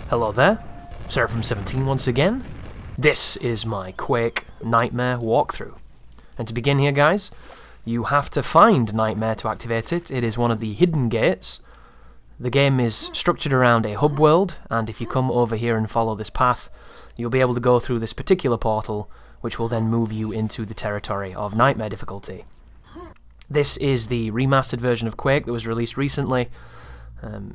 Hello there, Seraphim17 once again. This is my Quake Nightmare walkthrough. And to begin here, guys, you have to find Nightmare to activate it. It is one of the hidden gates. The game is structured around a hub world, and if you come over here and follow this path, you'll be able to go through this particular portal, which will then move you into the territory of Nightmare difficulty. This is the remastered version of Quake that was released recently.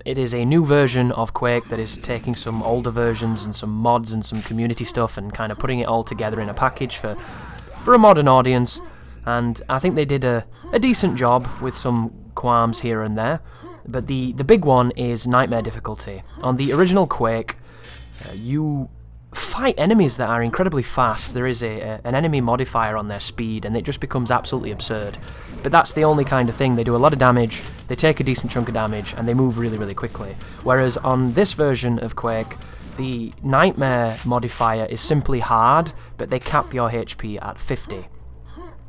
It is a new version of Quake that is taking some older versions and some mods and some community stuff and kind of putting it all together in a package for a modern audience, and I think they did a decent job with some qualms here and there, but the big one is Nightmare difficulty. On the original Quake, you fight enemies that are incredibly fast. There is an enemy modifier on their speed, and it just becomes absolutely absurd. But that's the only kind of thing. They do a lot of damage, they take a decent chunk of damage, and they move really, really quickly. Whereas on this version of Quake, the Nightmare modifier is simply hard, but they cap your HP at 50.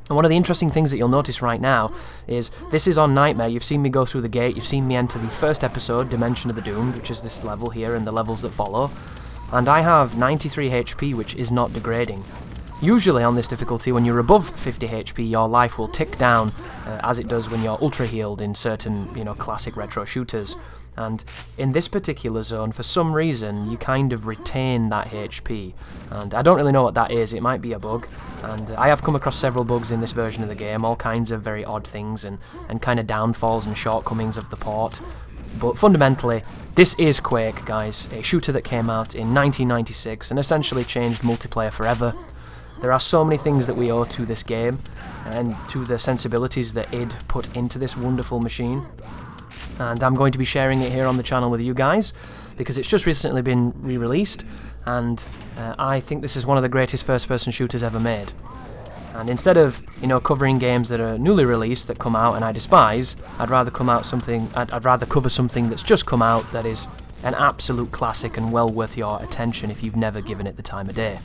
And one of the interesting things that you'll notice right now is this is on Nightmare. You've seen me go through the gate, you've seen me enter the first episode, Dimension of the Doomed, which is this level here and the levels that follow. And I have 93 HP, which is not degrading. Usually on this difficulty, when you're above 50 HP, your life will tick down, as it does when you're ultra healed in certain, classic retro shooters. And in this particular zone, for some reason, you kind of retain that HP. And I don't really know what that is. It might be a bug. And I have come across several bugs in this version of the game, all kinds of very odd things and kind of downfalls and shortcomings of the port. But fundamentally, this is Quake, guys, a shooter that came out in 1996 and essentially changed multiplayer forever. There are so many things that we owe to this game and to the sensibilities that id put into this wonderful machine. And I'm going to be sharing it here on the channel with you guys because it's just recently been re-released, and I think this is one of the greatest first-person shooters ever made. And instead of, covering games that are newly released that come out and I despise, I'd rather cover something that's just come out that is an absolute classic and well worth your attention if you've never given it the time of day.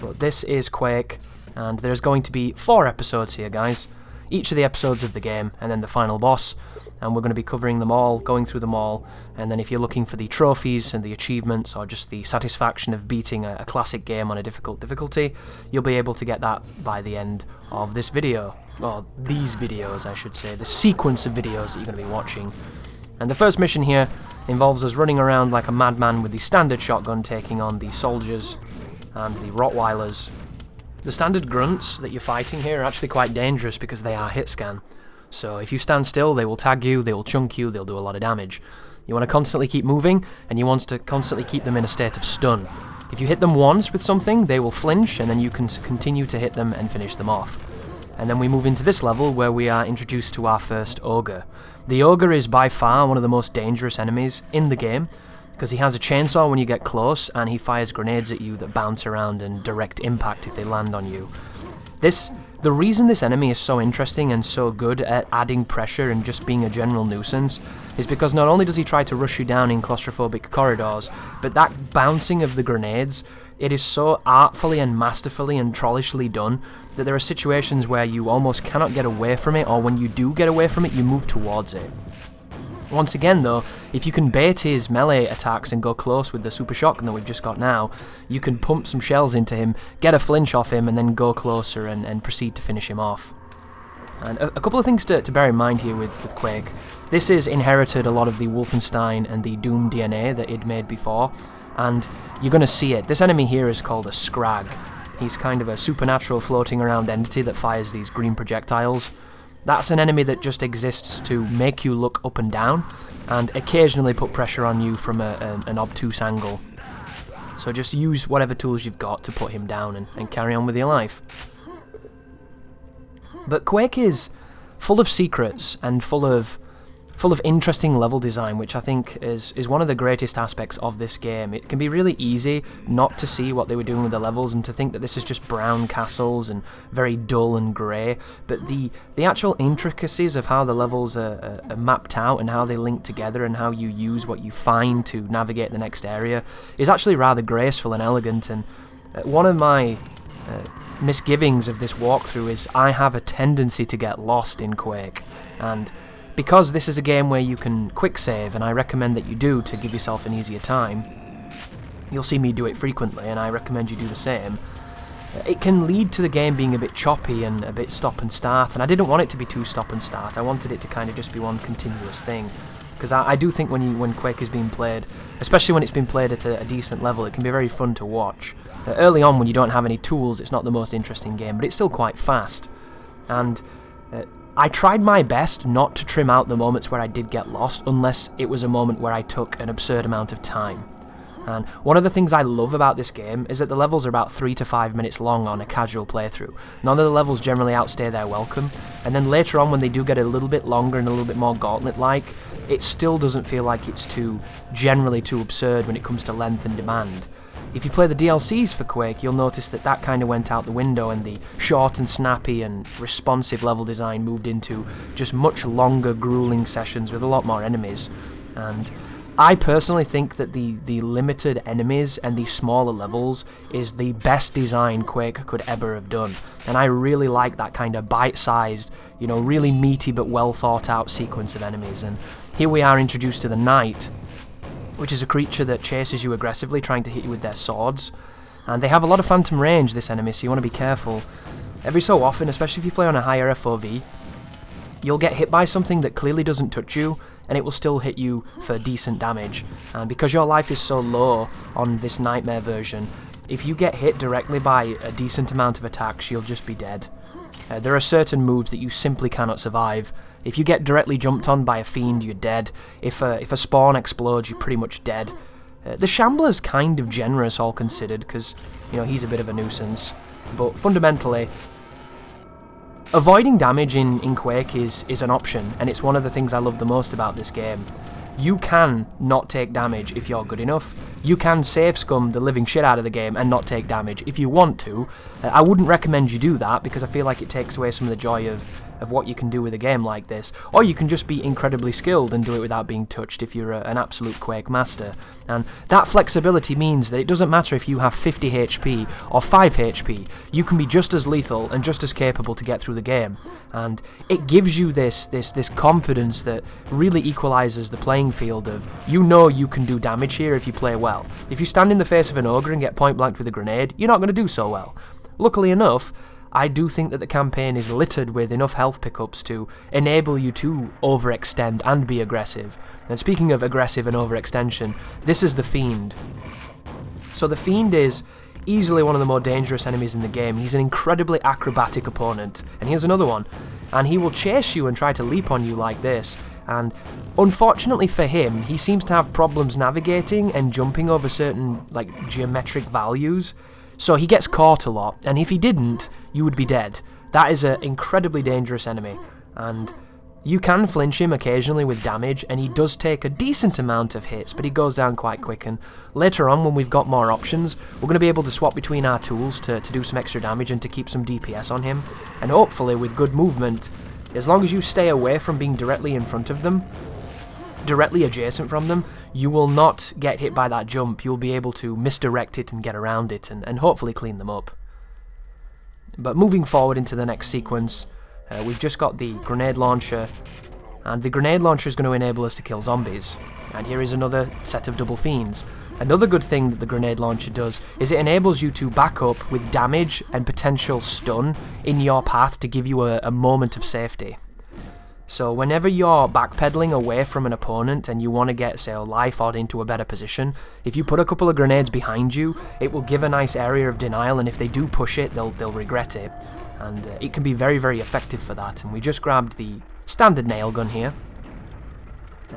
But this is Quake, and there's going to be 4 episodes here, guys. Each of the episodes of the game, and then the final boss, and we're going to be covering them all, going through them all, and then if you're looking for the trophies and the achievements, or just the satisfaction of beating a classic game on a difficult difficulty, you'll be able to get that by the end of this video. Or these videos, I should say, the sequence of videos that you're going to be watching. And the first mission here involves us running around like a madman with the standard shotgun, taking on the soldiers and the Rottweilers. The standard grunts that you're fighting here are actually quite dangerous because they are hit scan. So if you stand still, they will tag you, they will chunk you, they'll do a lot of damage. You want to constantly keep moving, and you want to constantly keep them in a state of stun. If you hit them once with something, they will flinch, and then you can continue to hit them and finish them off. And then we move into this level where we are introduced to our first ogre. The ogre is by far one of the most dangerous enemies in the game, because he has a chainsaw when you get close, and he fires grenades at you that bounce around and direct impact if they land on you. The reason this enemy is so interesting and so good at adding pressure and just being a general nuisance is because not only does he try to rush you down in claustrophobic corridors, but that bouncing of the grenades, it is so artfully and masterfully and trollishly done that there are situations where you almost cannot get away from it, or when you do get away from it, you move towards it. Once again though, if you can bait his melee attacks and go close with the super shotgun that we've just got now, you can pump some shells into him, get a flinch off him, and then go closer and proceed to finish him off. And a couple of things to bear in mind here with Quake. This is inherited a lot of the Wolfenstein and the Doom DNA that id made before, and you're going to see it. This enemy here is called a Scrag. He's kind of a supernatural floating around entity that fires these green projectiles. That's an enemy that just exists to make you look up and down, and occasionally put pressure on you from an obtuse angle. So just use whatever tools you've got to put him down and carry on with your life. But Quake is full of secrets and full of interesting level design, which I think is one of the greatest aspects of this game. It can be really easy not to see what they were doing with the levels and to think that this is just brown castles and very dull and grey, but the actual intricacies of how the levels are mapped out and how they link together and how you use what you find to navigate the next area is actually rather graceful and elegant. And one of my misgivings of this walkthrough is I have a tendency to get lost in Quake, and because this is a game where you can quick save, and I recommend that you do to give yourself an easier time, You'll see me do it frequently, and I recommend you do the same. It can lead to the game being a bit choppy and a bit stop and start, and I didn't want it to be too stop and start. I wanted it to kind of just be one continuous thing, because I do think when Quake is being played, especially when it's been played at a decent level, it can be very fun to watch. Early on, when you don't have any tools, it's not the most interesting game, but it's still quite fast. And I tried my best not to trim out the moments where I did get lost, unless it was a moment where I took an absurd amount of time. And one of the things I love about this game is that the levels are about 3 to 5 minutes long on a casual playthrough. None of the levels generally outstay their welcome, and then later on when they do get a little bit longer and a little bit more gauntlet-like, it still doesn't feel like it's generally too absurd when it comes to length and demand. If you play the DLCs for Quake, you'll notice that kind of went out the window, and the short and snappy and responsive level design moved into just much longer, grueling sessions with a lot more enemies. And I personally think that the limited enemies and the smaller levels is the best design Quake could ever have done. And I really like that kind of bite-sized, really meaty but well thought out sequence of enemies. And here we are introduced to the Knight, which is a creature that chases you aggressively, trying to hit you with their swords. And they have a lot of phantom range, this enemy, so you want to be careful. Every so often, especially if you play on a higher FOV, you'll get hit by something that clearly doesn't touch you, and it will still hit you for decent damage. And because your life is so low on this Nightmare version, if you get hit directly by a decent amount of attacks, you'll just be dead. There are certain moves that you simply cannot survive. If you get directly jumped on by a fiend, you're dead. If a spawn explodes, you're pretty much dead. The Shambler's kind of generous, all considered, because, he's a bit of a nuisance. But fundamentally, avoiding damage in Quake is an option, and it's one of the things I love the most about this game. You can not take damage if you're good enough. You can save scum the living shit out of the game and not take damage if you want to. I wouldn't recommend you do that, because I feel like it takes away some of the joy of what you can do with a game like this. Or you can just be incredibly skilled and do it without being touched if you're an absolute Quake master. And that flexibility means that it doesn't matter if you have 50 HP or 5 HP, you can be just as lethal and just as capable to get through the game. And it gives you this confidence that really equalizes the playing field of, you can do damage here if you play well. If you stand in the face of an ogre and get point blanked with a grenade, you're not going to do so well. Luckily enough, I do think that the campaign is littered with enough health pickups to enable you to overextend and be aggressive. And speaking of aggressive and overextension, this is the Fiend. So the Fiend is easily one of the more dangerous enemies in the game. He's an incredibly acrobatic opponent. And here's another one. And he will chase you and try to leap on you like this. And unfortunately for him, he seems to have problems navigating and jumping over certain geometric values. So he gets caught a lot, and if he didn't, you would be dead. That is an incredibly dangerous enemy, and you can flinch him occasionally with damage, and he does take a decent amount of hits, but he goes down quite quick. And later on, when we've got more options, we're going to be able to swap between our tools to do some extra damage and to keep some DPS on him. And hopefully, with good movement, as long as you stay away from being directly in front of them, directly adjacent from them, you will not get hit by that jump. You'll be able to misdirect it and get around it and hopefully clean them up. But moving forward into the next sequence, we've just got the grenade launcher, and the grenade launcher is going to enable us to kill zombies. And here is another set of double fiends. Another good thing that the grenade launcher does is it enables you to back up with damage and potential stun in your path to give you a moment of safety. So whenever you're backpedaling away from an opponent and you want to get, say, a life or into a better position, if you put a couple of grenades behind you, it will give a nice area of denial, and if they do push it, they'll regret it. And it can be very, very effective for that. And we just grabbed the standard nail gun here.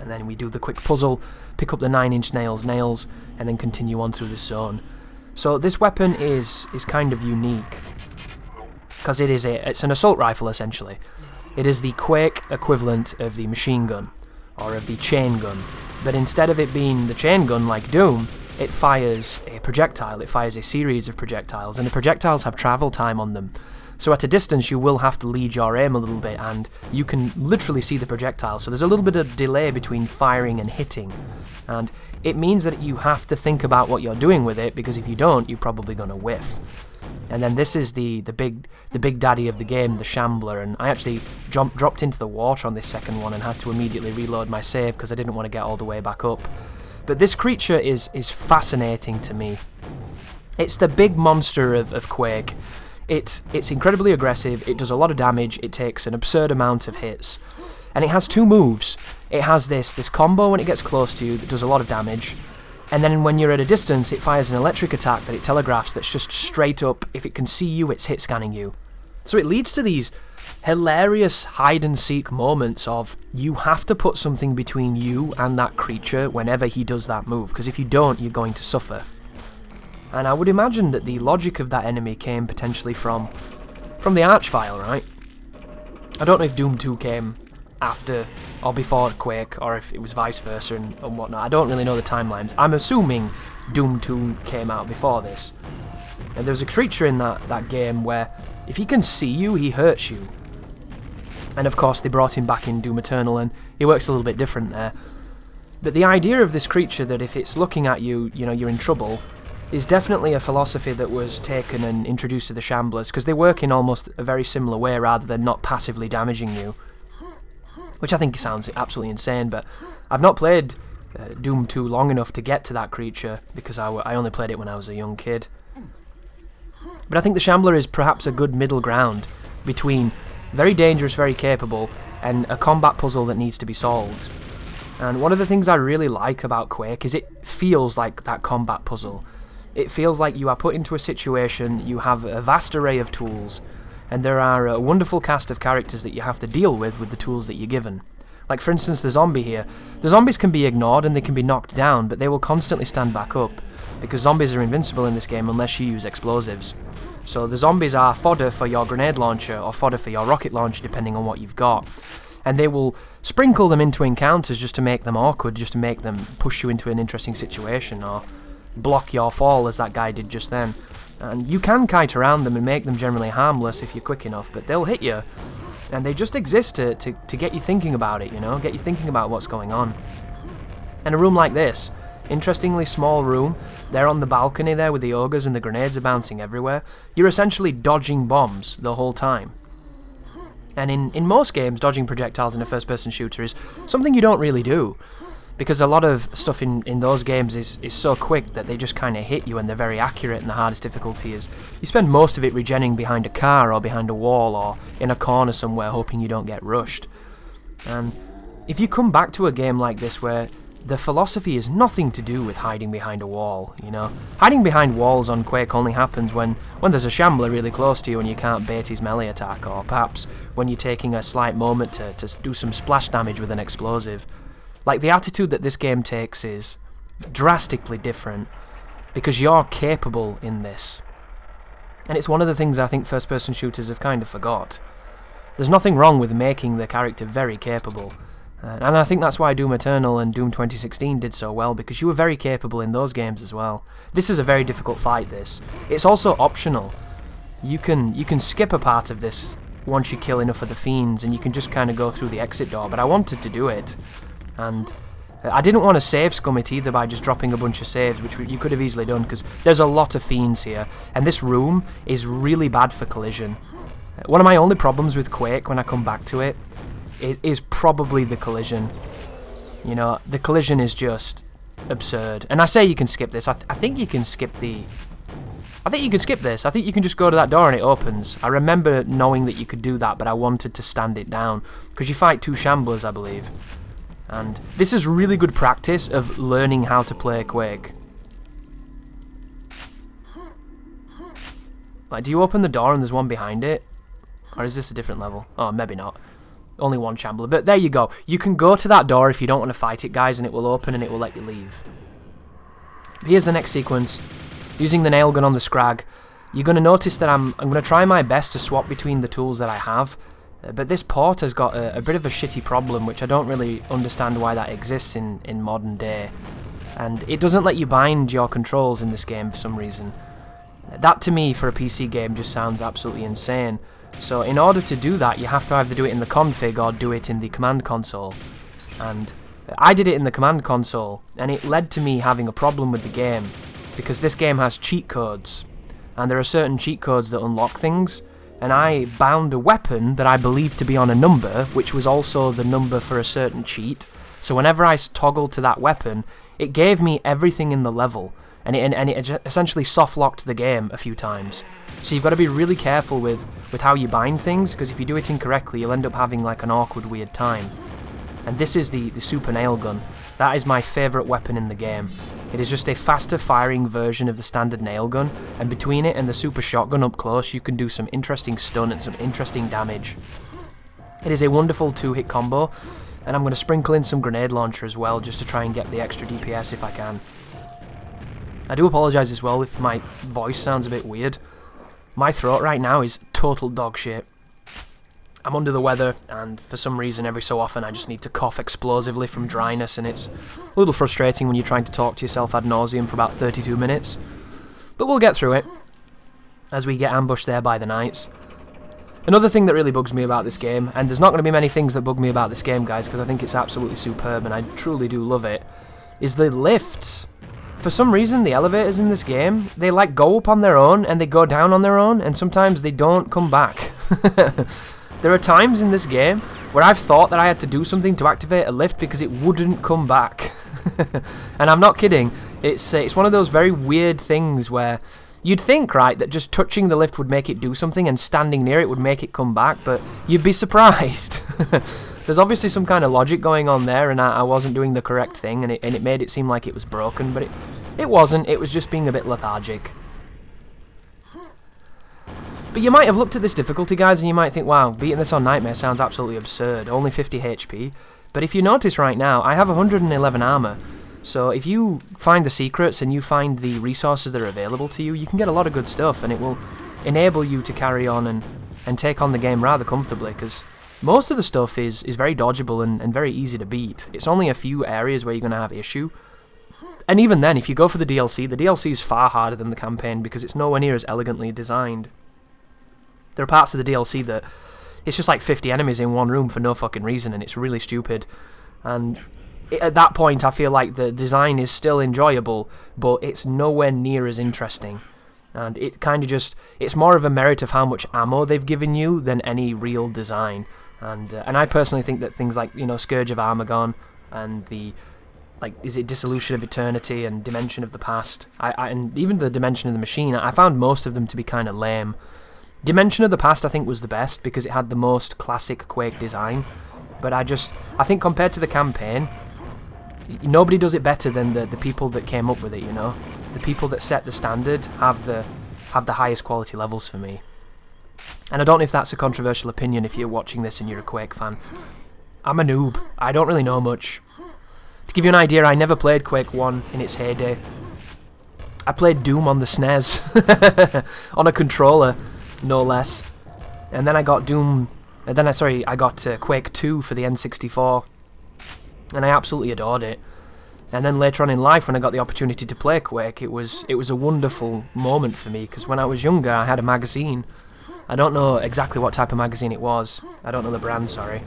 And then we do the quick puzzle, pick up the 9-inch nails, and then continue on through the zone. So this weapon is kind of unique, because it's an assault rifle, essentially. It is the Quake equivalent of the machine gun, or of the chain gun, but instead of it being the chain gun like Doom, it fires a projectile, it fires a series of projectiles, and the projectiles have travel time on them. So at a distance you will have to lead your aim a little bit, and you can literally see the projectile, so there's a little bit of delay between firing and hitting, and it means that you have to think about what you're doing with it, because if you don't, you're probably going to whiff. And then this is the big daddy of the game, the Shambler, and I actually dropped into the water on this second one and had to immediately reload my save because I didn't want to get all the way back up. But this creature is fascinating to me. It's the big monster of Quake. It's incredibly aggressive, it does a lot of damage, it takes an absurd amount of hits. And it has two moves. It has this combo when it gets close to you that does a lot of damage. And then when you're at a distance, it fires an electric attack that it telegraphs that's just straight up. If it can see you, it's hit scanning you. So it leads to these hilarious hide-and-seek moments of you have to put something between you and that creature whenever he does that move, because if you don't, you're going to suffer. And I would imagine that the logic of that enemy came potentially from the Archvile, right? I don't know if Doom 2 came after or before Quake, or if it was vice versa and whatnot. I don't really know the timelines. I'm assuming Doom 2 came out before this. And there's a creature in that game where if he can see you, he hurts you. And of course they brought him back in Doom Eternal and he works a little bit different there. But the idea of this creature that if it's looking at you, you know, you're in trouble, is definitely a philosophy that was taken and introduced to the Shamblers, because they work in almost a very similar way rather than not passively damaging you. Which I think sounds absolutely insane, but I've not played Doom 2 long enough to get to that creature, because I only played it when I was a young kid. But I think the Shambler is perhaps a good middle ground between very dangerous, very capable, and a combat puzzle that needs to be solved. And one of the things I really like about Quake is it feels like that combat puzzle. It feels like you are put into a situation, you have a vast array of tools, and there are a wonderful cast of characters that you have to deal with the tools that you're given. Like for instance the zombie here. The zombies can be ignored and they can be knocked down, but they will constantly stand back up, because zombies are invincible in this game unless you use explosives. So the zombies are fodder for your grenade launcher or fodder for your rocket launcher depending on what you've got. And they will sprinkle them into encounters just to make them awkward, just to make them push you into an interesting situation, or block your fall as that guy did just then. And you can kite around them and make them generally harmless if you're quick enough, but they'll hit you. And they just exist to get you thinking about it, you know, get you thinking about what's going on. And a room like this, interestingly small room, they're on the balcony there with the ogres and the grenades are bouncing everywhere. You're essentially dodging bombs the whole time. And in most games, dodging projectiles in a first-person shooter is something you don't really do, because a lot of stuff in those games is so quick that they just kind of hit you and they're very accurate, and the hardest difficulty is you spend most of it regenning behind a car or behind a wall or in a corner somewhere hoping you don't get rushed. And if you come back to a game like this where the philosophy is nothing to do with hiding behind a wall, you know. Hiding behind walls on Quake only happens when there's a Shambler really close to you and you can't bait his melee attack, or perhaps when you're taking a slight moment to do some splash damage with an explosive. Like, the attitude that this game takes is drastically different, because you're capable in this. And it's one of the things I think first-person shooters have kind of forgot. There's nothing wrong with making the character very capable. And I think that's why Doom Eternal and Doom 2016 did so well, because you were very capable in those games as well. This is a very difficult fight, this. It's also optional. You can skip a part of this once you kill enough of the fiends, and you can just kind of go through the exit door, but I wanted to do it. And I didn't want to save scum it either by just dropping a bunch of saves, which you could have easily done, because there's a lot of fiends here, and this room is really bad for collision. One of my only problems with Quake when I come back to it is probably the collision. You know, the collision is just absurd. And I say you can skip this. I think you can skip the... I think you can skip this. I think you can just go to that door and it opens. I remember knowing that you could do that, but I wanted to stand it down, because you fight two Shamblers, I believe. And this is really good practice of learning how to play Quake. Like, do you open the door and there's one behind it? Or is this a different level? Oh, maybe not. Only one Shambler. But there you go. You can go to that door if you don't want to fight it, guys, and it will open and it will let you leave. Here's the next sequence. Using the nail gun on the Scrag. You're going to notice that I'm going to try my best to swap between the tools that I have. But this port has got a bit of a shitty problem, which I don't really understand why that exists in modern day. And it doesn't let you bind your controls in this game for some reason. That to me, for a PC game, just sounds absolutely insane. So in order to do that, you have to either do it in the config or do it in the command console. And I did it in the command console, and it led to me having a problem with the game, because this game has cheat codes. And there are certain cheat codes that unlock things. And I bound a weapon that I believed to be on a number, which was also the number for a certain cheat, So whenever I toggled to that weapon, it gave me everything in the level, and it essentially soft-locked the game a few times. So you've got to be really careful with how you bind things, because if you do it incorrectly, you'll end up having like an awkward, weird time. And this is the super nail gun. That is my favourite weapon in the game. It is just a faster firing version of the standard nail gun, and between it and the super shotgun up close, you can do some interesting stun and some interesting damage. It is a wonderful 2-hit combo, and I'm going to sprinkle in some grenade launcher as well, just to try and get the extra DPS if I can. I do apologise as well if my voice sounds a bit weird. My throat right now is total dog shit. I'm under the weather, and for some reason every so often I just need to cough explosively from dryness, and it's a little frustrating when you're trying to talk to yourself ad nauseum for about 32 minutes. But we'll get through it, as we get ambushed there by the knights. Another thing that really bugs me about this game, and there's not going to be many things that bug me about this game, guys, because I think it's absolutely superb and I truly do love it, is the lifts. For some reason, the elevators in this game, they like go up on their own and they go down on their own, and sometimes they don't come back. There are times in this game where I've thought that I had to do something to activate a lift because it wouldn't come back. And I'm not kidding. It's one of those very weird things where you'd think, right, that just touching the lift would make it do something and standing near it would make it come back, but you'd be surprised. There's obviously some kind of logic going on there, and I wasn't doing the correct thing, and it made it seem like it was broken, but it wasn't. It was just being a bit lethargic. But you might have looked at this difficulty, guys, and you might think, wow, beating this on Nightmare sounds absolutely absurd. Only 50 HP. But if you notice right now, I have 111 armor. So if you find the secrets and you find the resources that are available to you, you can get a lot of good stuff, and it will enable you to carry on and take on the game rather comfortably, because most of the stuff is very dodgeable and very easy to beat. It's only a few areas where you're going to have issue. And even then, if you go for the DLC is far harder than the campaign because it's nowhere near as elegantly designed. There are parts of the DLC that it's just like 50 enemies in one room for no fucking reason, and it's really stupid. And at that point, I feel like the design is still enjoyable, but it's nowhere near as interesting. And it kind of just, it's more of a merit of how much ammo they've given you than any real design. And I personally think that things like, you know, Scourge of Armagon and the, like, is it Dissolution of Eternity and Dimension of the Past, and even the Dimension of the Machine, I found most of them to be kind of lame. Dimension of the Past I think was the best because it had the most classic Quake design, but I think compared to the campaign, nobody does it better than the people that came up with it, you know? The people that set the standard have the highest quality levels for me. And I don't know if that's a controversial opinion if you're watching this and you're a Quake fan. I'm a noob. I don't really know much. To give you an idea, I never played Quake 1 in its heyday. I played Doom on the SNES, on a controller, no less. And then I got I got Quake 2 for the N64, and I absolutely adored it. And then later on in life, when I got the opportunity to play Quake, it was a wonderful moment for me, because when I was younger, I had a magazine. I don't know exactly what type of magazine it was. I don't know the brand, sorry.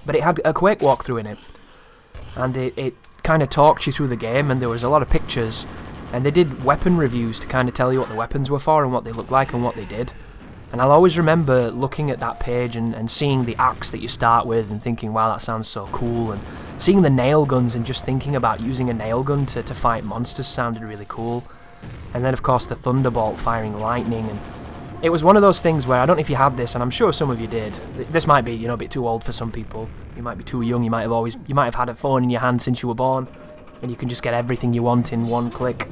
But it had a Quake walkthrough in it. And it kind of talked you through the game, and there was a lot of pictures. And they did weapon reviews to kind of tell you what the weapons were for and what they looked like and what they did. And I'll always remember looking at that page and seeing the axe that you start with and thinking, wow, that sounds so cool. And seeing the nail guns and just thinking about using a nail gun to fight monsters sounded really cool. And then, of course, the Thunderbolt firing lightning. And it was one of those things where, I don't know if you had this, and I'm sure some of you did. This might be, a bit too old for some people. You might be too young. You might have had a phone in your hand since you were born, and you can just get everything you want in one click.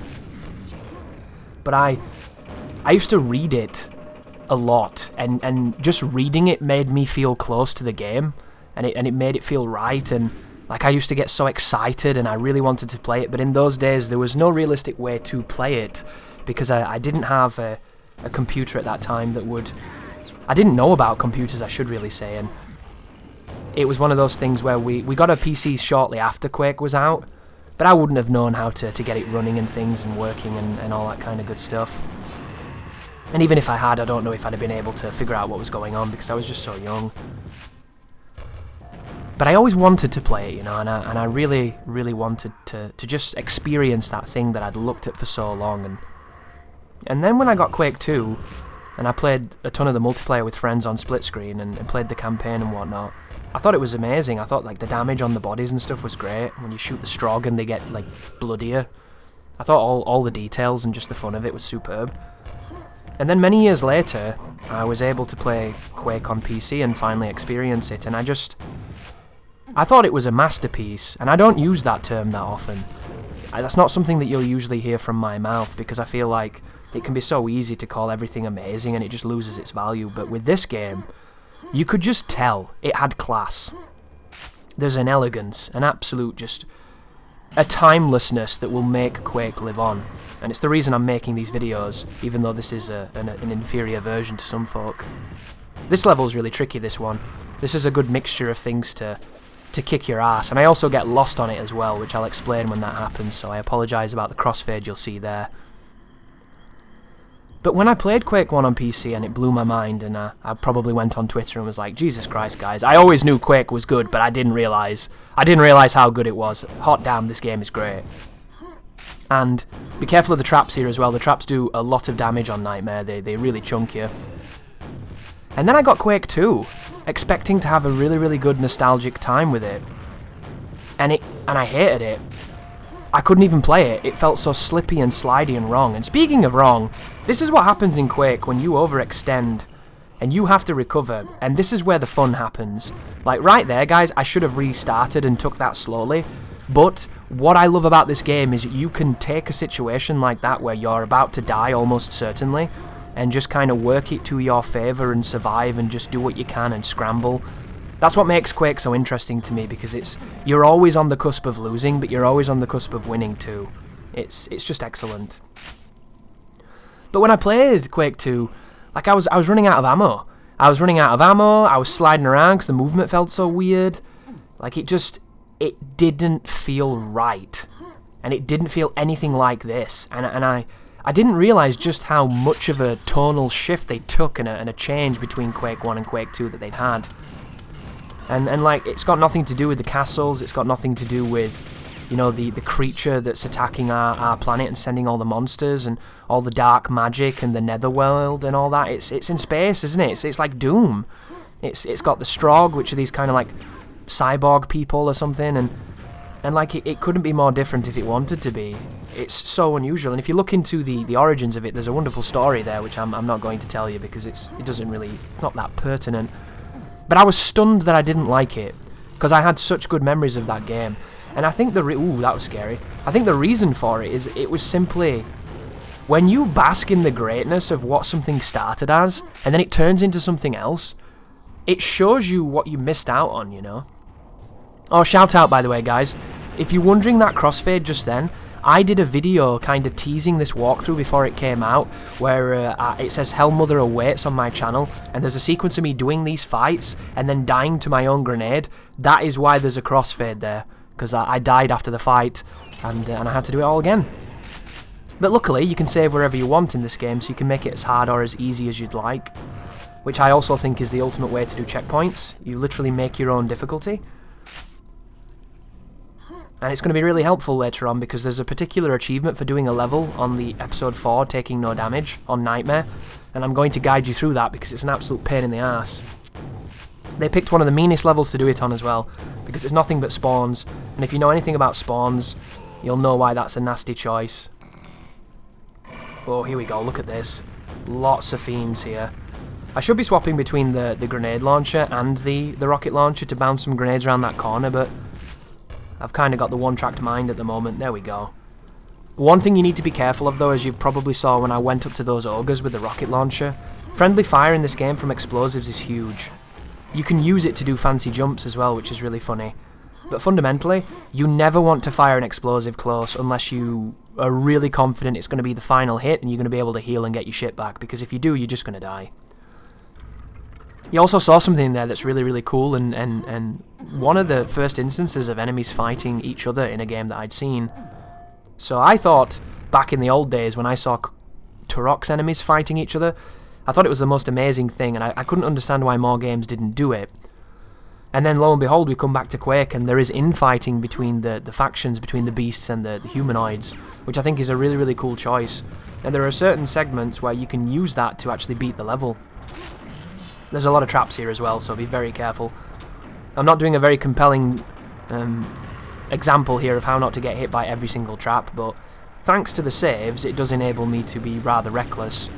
But I used to read it a lot, and just reading it made me feel close to the game, and it made it feel right, and like I used to get so excited and I really wanted to play it. But in those days there was no realistic way to play it because I didn't have a computer at that time that would... I didn't know about computers, I should really say, and it was one of those things where we got a PC shortly after Quake was out, but I wouldn't have known how to get it running and things and working and all that kind of good stuff. And even if I had, I don't know if I'd have been able to figure out what was going on because I was just so young. But I always wanted to play it, and I really, really wanted to just experience that thing that I'd looked at for so long. And then when I got Quake 2, and I played a ton of the multiplayer with friends on split screen and played the campaign and whatnot, I thought it was amazing. I thought like the damage on the bodies and stuff was great. When you shoot the Scrag and they get like bloodier. I thought all the details and just the fun of it was superb. And then many years later, I was able to play Quake on PC and finally experience it, and I thought it was a masterpiece, and I don't use that term that often. That's not something that you'll usually hear from my mouth, because I feel like it can be so easy to call everything amazing and it just loses its value, but with this game, you could just tell it had class. There's an elegance, an absolute just a timelessness that will make Quake live on. And it's the reason I'm making these videos, even though this is an inferior version to some folk. This level's really tricky, this one. This is a good mixture of things to kick your ass, and I also get lost on it as well, which I'll explain when that happens, so I apologise about the crossfade you'll see there. But when I played Quake 1 on PC and it blew my mind, and I probably went on Twitter and was like, Jesus Christ guys, I always knew Quake was good, but I didn't realise how good it was. Hot damn, this game is great. And be careful of the traps here as well. The traps do a lot of damage on Nightmare, they really chunk you. And then I got Quake 2, expecting to have a really good nostalgic time with it. And I hated it. I couldn't even play it. It felt so slippy and slidey and wrong. And speaking of wrong, this is what happens in Quake when you overextend and you have to recover. And this is where the fun happens. Like right there, guys, I should have restarted and took that slowly. But what I love about this game is you can take a situation like that where you're about to die almost certainly, and just kind of work it to your favour and survive and just do what you can and scramble. That's what makes Quake so interesting to me, because you're always on the cusp of losing, but you're always on the cusp of winning too. It's just excellent. But when I played Quake 2, like I was running out of ammo. I was sliding around because the movement felt so weird. Like it didn't feel right. And it didn't feel anything like this. And I didn't realise just how much of a tonal shift they took and a change between Quake 1 and Quake 2 that they'd had. And like, it's got nothing to do with the castles, it's got nothing to do with, you know, the creature that's attacking our planet and sending all the monsters and all the dark magic and the netherworld and all that. It's in space, isn't it? It's like Doom. It's got the Scrag, which are these kind of like cyborg people or something, and like it couldn't be more different if it wanted to be. It's so unusual, and if you look into the origins of it, there's a wonderful story there, which I'm not going to tell you because it's not that pertinent. But I was stunned that I didn't like it, because I had such good memories of that game. And I think ooh, that was scary. I think the reason for it is it was simply, when you bask in the greatness of what something started as, and then it turns into something else, it shows you what you missed out on, you know? Oh, shout out, by the way, guys. If you're wondering that crossfade just then, I did a video kind of teasing this walkthrough before it came out, where it says Hellmother awaits on my channel, and there's a sequence of me doing these fights and then dying to my own grenade. That is why there's a crossfade there, because I died after the fight, and I had to do it all again. But luckily, you can save wherever you want in this game, so you can make it as hard or as easy as you'd like, which I also think is the ultimate way to do checkpoints. You literally make your own difficulty. And it's going to be really helpful later on, because there's a particular achievement for doing a level on the episode 4, taking no damage, on Nightmare, and I'm going to guide you through that because it's an absolute pain in the ass. They picked one of the meanest levels to do it on as well, because it's nothing but spawns, and if you know anything about spawns, you'll know why that's a nasty choice. Oh, here we go, look at this. Lots of fiends here. I should be swapping between the grenade launcher and the rocket launcher to bounce some grenades around that corner, but I've kind of got the one-tracked mind at the moment. There we go. One thing you need to be careful of, though, as you probably saw when I went up to those ogres with the rocket launcher, friendly fire in this game from explosives is huge. You can use it to do fancy jumps as well, which is really funny. But fundamentally, you never want to fire an explosive close unless you are really confident it's going to be the final hit and you're going to be able to heal and get your shit back, because if you do, you're just going to die. You also saw something there that's really cool, and one of the first instances of enemies fighting each other in a game that I'd seen. So I thought, back in the old days when I saw Turok's enemies fighting each other, I thought it was the most amazing thing, and I couldn't understand why more games didn't do it. And then lo and behold, we come back to Quake, and there is infighting between the factions, between the beasts and the humanoids, which I think is a really cool choice. And there are certain segments where you can use that to actually beat the level. There's a lot of traps here as well, so be very careful. I'm not doing a very compelling example here of how not to get hit by every single trap, but thanks to the saves, it does enable me to be rather reckless.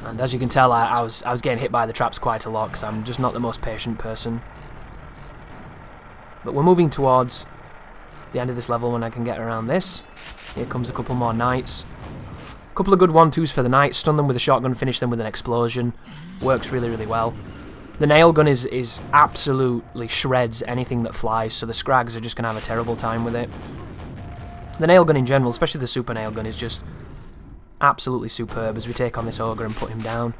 And as you can tell, I was getting hit by the traps quite a lot, because I'm just not the most patient person. But we're moving towards the end of this level when I can get around this. Here comes a couple more knights. A couple of good 1-2s for the knights. Stun them with a shotgun, finish them with an explosion. Works really, really well. The nail gun is absolutely shreds anything that flies, so the Scrags are just going to have a terrible time with it. The nail gun in general, especially the super nail gun, is just absolutely superb as we take on this ogre and put him down.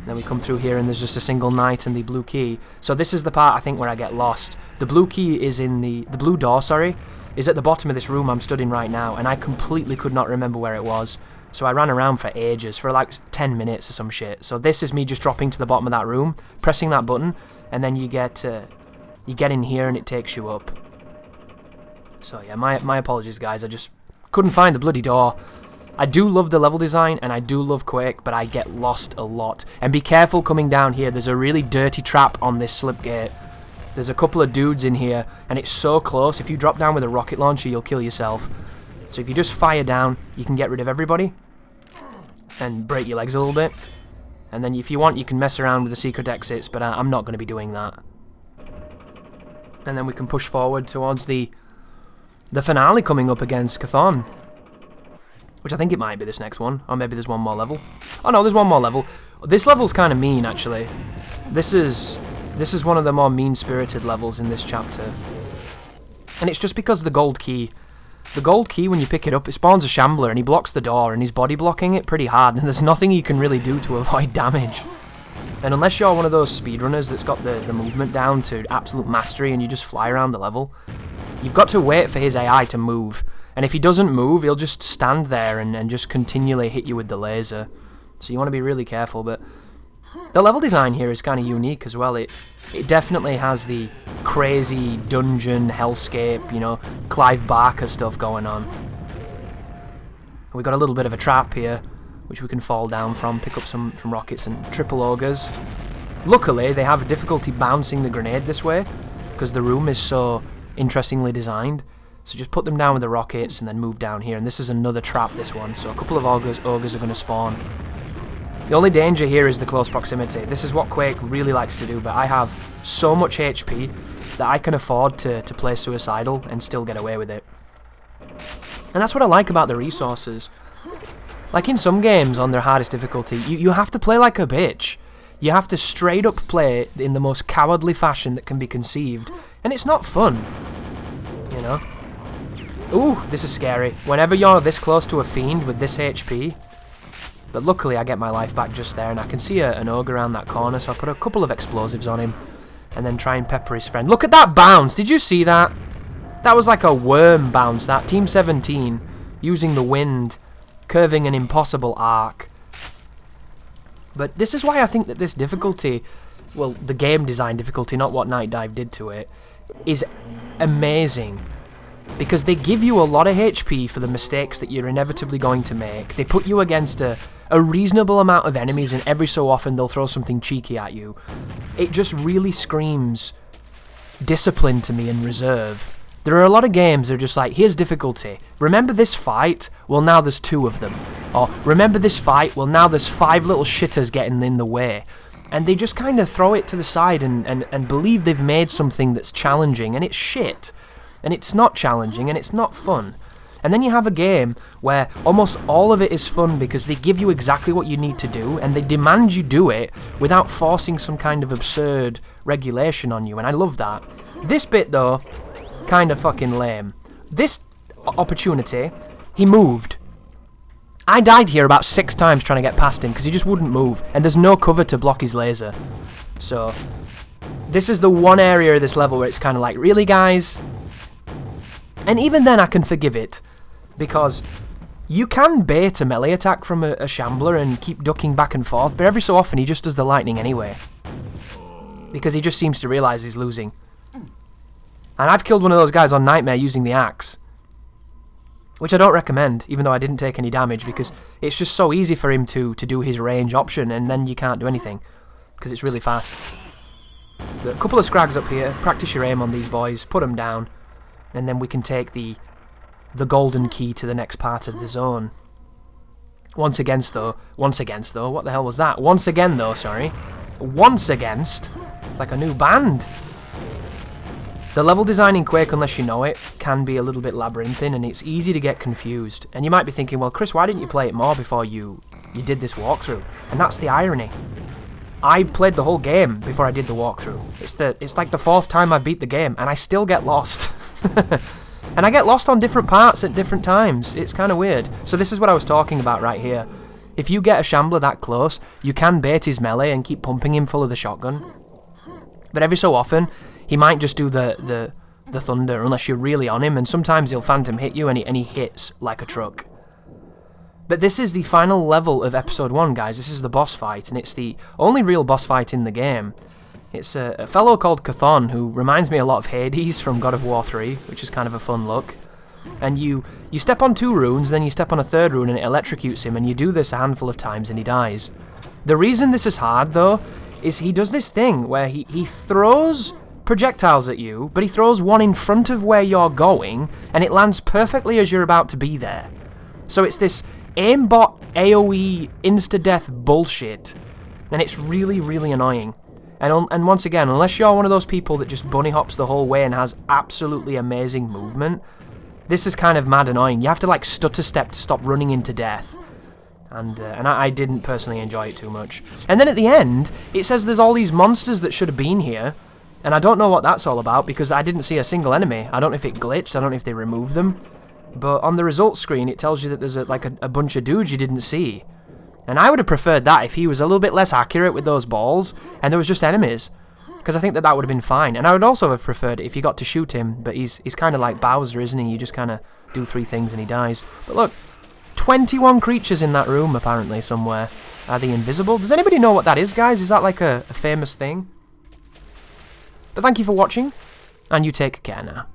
Then we come through here and there's just a single knight and the blue key. So this is the part I think where I get lost. The blue key is in the blue door, sorry, is at the bottom of this room I'm stood in right now, and I completely could not remember where it was. So I ran around for ages, for like 10 minutes or some shit. So this is me just dropping to the bottom of that room, pressing that button, and then you get in here and it takes you up. So yeah, my apologies guys, I just couldn't find the bloody door. I do love the level design, and I do love Quake, but I get lost a lot. And be careful coming down here, there's a really dirty trap on this slip gate. There's a couple of dudes in here, and it's so close, if you drop down with a rocket launcher, you'll kill yourself. So if you just fire down, you can get rid of everybody, and break your legs a little bit. And then if you want, you can mess around with the secret exits, but I'm not going to be doing that. And then we can push forward towards the finale coming up against Chthon. Which I think it might be this next one. Or maybe there's one more level. Oh no, there's one more level. This level's kind of mean, actually. This is one of the more mean-spirited levels in this chapter. And it's just because of the gold key. The gold key, when you pick it up, it spawns a shambler and he blocks the door and he's body blocking it pretty hard, and there's nothing you can really do to avoid damage. And unless you're one of those speedrunners that's got the movement down to absolute mastery and you just fly around the level, you've got to wait for his AI to move. And if he doesn't move, he'll just stand there and just continually hit you with the laser. So you want to be really careful, but the level design here is kind of unique as well. It definitely has the crazy dungeon, hellscape, you know, Clive Barker stuff going on. We've got a little bit of a trap here, which we can fall down from, pick up some rockets and triple ogres. Luckily, they have difficulty bouncing the grenade this way, because the room is so interestingly designed. So just put them down with the rockets and then move down here. And this is another trap, this one. So a couple of ogres are going to spawn. The only danger here is the close proximity. This is what Quake really likes to do, but I have so much HP that I can afford to play suicidal and still get away with it. And that's what I like about the resources. Like in some games on their hardest difficulty, you have to play like a bitch. You have to straight up play in the most cowardly fashion that can be conceived. And it's not fun, you know? Ooh, this is scary. Whenever you're this close to a fiend with this HP. But luckily I get my life back just there, and I can see an ogre around that corner, so I put a couple of explosives on him. And then try and pepper his friend. Look at that bounce! Did you see that? That was like a worm bounce, that. Team 17, using the wind, curving an impossible arc. But this is why I think that this difficulty, well, the game design difficulty, not what Night Dive did to it, is amazing. Because they give you a lot of HP for the mistakes that you're inevitably going to make. They put you against a reasonable amount of enemies, and every so often they'll throw something cheeky at you. It just really screams discipline to me and reserve. There are a lot of games that are just like, here's difficulty. Remember this fight? Well, now there's 2 of them. Or, remember this fight? Well, now there's 5 little shitters getting in the way. And they just kind of throw it to the side and believe they've made something that's challenging, and it's shit. And it's not challenging, and it's not fun. And then you have a game where almost all of it is fun because they give you exactly what you need to do, and they demand you do it without forcing some kind of absurd regulation on you, and I love that. This bit, though, kind of fucking lame. This opportunity, he moved. I died here about 6 times trying to get past him because he just wouldn't move, and there's no cover to block his laser. So, this is the one area of this level where it's kind of like, really, guys? And even then I can forgive it, because you can bait a melee attack from a shambler and keep ducking back and forth, but every so often he just does the lightning anyway. Because he just seems to realise he's losing. And I've killed one of those guys on Nightmare using the axe. Which I don't recommend, even though I didn't take any damage, because it's just so easy for him to do his range option, and then you can't do anything, because it's really fast. A couple of Scrags up here, practice your aim on these boys, put them down, and then we can take the golden key to the next part of the zone. Once against though, what the hell was that? Once again though, sorry. Once against, it's like a new band. The level design in Quake, unless you know it, can be a little bit labyrinthine, and it's easy to get confused. And you might be thinking, well, Chris, why didn't you play it more before you did this walkthrough? And that's the irony. I played the whole game before I did the walkthrough. It's like the 4th time I've beat the game, and I still get lost. And I get lost on different parts at different times. It's kind of weird. So this is what I was talking about right here. If you get a Shambler that close, you can bait his melee and keep pumping him full of the shotgun. But every so often, he might just do the thunder unless you're really on him, and sometimes he'll phantom hit you and he hits like a truck. But this is the final level of Episode 1, guys. This is the boss fight, and it's the only real boss fight in the game. It's a fellow called Chthon, who reminds me a lot of Hades from God of War 3, which is kind of a fun look. And you step on 2 runes, then you step on a 3rd rune and it electrocutes him, and you do this a handful of times and he dies. The reason this is hard, though, is he does this thing where he throws projectiles at you, but he throws one in front of where you're going, and it lands perfectly as you're about to be there. So it's this aimbot AoE insta-death bullshit, and it's really, really annoying. And once again, unless you're one of those people that just bunny hops the whole way and has absolutely amazing movement, this is kind of mad annoying. You have to like stutter step to stop running into death. And I didn't personally enjoy it too much. And then at the end, it says there's all these monsters that should have been here, and I don't know what that's all about because I didn't see a single enemy. I don't know if it glitched, I don't know if they removed them, but on the results screen it tells you that there's a bunch of dudes you didn't see. And I would have preferred that if he was a little bit less accurate with those balls and there was just enemies, because I think that would have been fine. And I would also have preferred it if you got to shoot him, but he's kind of like Bowser, isn't he? You just kind of do 3 things and he dies. But look, 21 creatures in that room apparently somewhere. Are they invisible? Does anybody know what that is, guys? Is that like a famous thing? But thank you for watching, and you take care now.